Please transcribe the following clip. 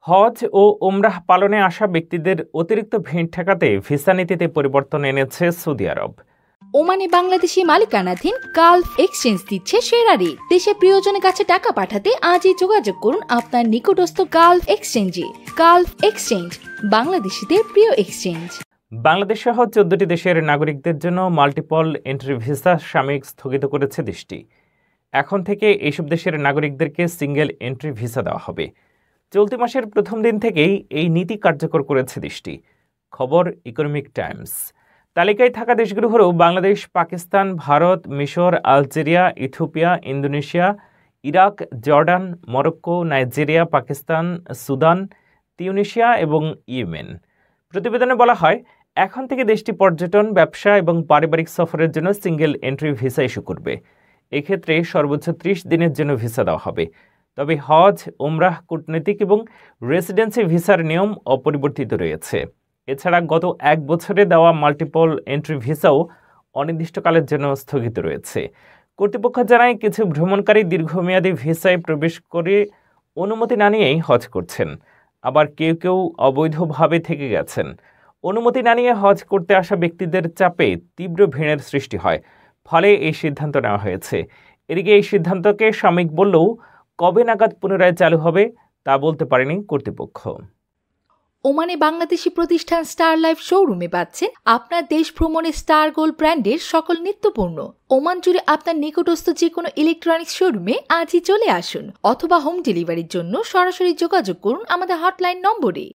হজ ও ওমরাহ পালনে আসা ব্যক্তিদের অতিরিক্ত ভিড় ঠেকাতে ভিসা নীতিতে পরিবর্তন এনেছে সৌদি আরব। ওমানে বাংলাদেশি মালিকানাধীন গালফ এক্সচেঞ্জ দিচ্ছে সেরা রেট। দেশে প্রিয়জনের কাছে টাকা পাঠাতে আজই যোগাযোগ করুন আপনার নিকটস্থ গালফ এক্সচেঞ্জে। গালফ এক্সচেঞ্জ, বাংলাদেশিদের প্রিয় এক্সচেঞ্জ। বাংলাদেশ সহ 14টি দেশের নাগরিকদের জন্য মাল্টিপল এন্ট্রি ভিসা সাময়িক স্থগিত করেছে দেশটি। এখন থেকে এইসব দেশের নাগরিকদেরকে সিঙ্গেল এন্ট্রি ভিসা দেওয়া হবে। চলতি মাসের প্রথম দিন থেকেই এই নীতি কার্যকর করেছে দেশটি। খবর ইকোনমিক টাইমস। তালিকায় থাকা দেশগুলো হল বাংলাদেশ, পাকিস্তান, ভারত, মিশর, Algeria, Ethiopia, Indonesia, Iraq, Jordan, Morocco, Nigeria, Pakistan, Sudan, Tunisia এবং ইয়েমেন। প্রতিবেদনে বলা হয়, এখন থেকে দেশটি পর্যটন, ব্যবসা এবং পারিবারিক সফরের জন্য সিঙ্গেল এন্ট্রি ভিসা ইস্যু করবে। এক্ষেত্রে সর্বোচ্চ 30 দিনের জন্য ভিসা দেওয়া হবে। তবে হজ, ওমরাহ, কূটনৈতিক এবং রেসিডেন্সি ভিসার নিয়ম অপরিবর্তিত রয়েছে। এছাড়া গত 1 বছরে দেওয়া মাল্টিপল এন্ট্রি ভিসাও অনির্দিষ্টকালের জন্য স্থগিত রয়েছে। কর্তৃপক্ষ জানায়, কিছু ভ্রমণকারী দীর্ঘমেয়াদী ভিসায় প্রবেশ করে অনুমতি না নিয়েই হজ করছেন। আবার কেউ কেউ অবৈধভাবে থেকে গেছেন। অনুমতি না নিয়ে হজ করতে আসা ব্যক্তিদের চাপে তীব্র ভিড়ের সৃষ্টি হয়। ফলে এই সিদ্ধান্ত নেওয়া হয়েছে। এদিকে এই সিদ্ধান্তকে সাময়িক বললেও কবে নাগাদ পুনরায় চালু হবে তা বলতে পারেনি কর্তৃপক্ষ। ওমানে বাংলাদেশি প্রতিষ্ঠান স্টার লাইফ শোরুমে পাচ্ছেন আপনার দেশ ভ্রমণে স্টার গোল্ড ব্র্যান্ডের সকল নিত্যপণ্য। ওমান জুড়ে আপনার নিকটস্থ যে কোনো ইলেকট্রনিক্স শোরুমে আজই চলে আসুন, অথবা হোম ডেলিভারির জন্য সরাসরি যোগাযোগ করুন আমাদের হটলাইন নম্বরে।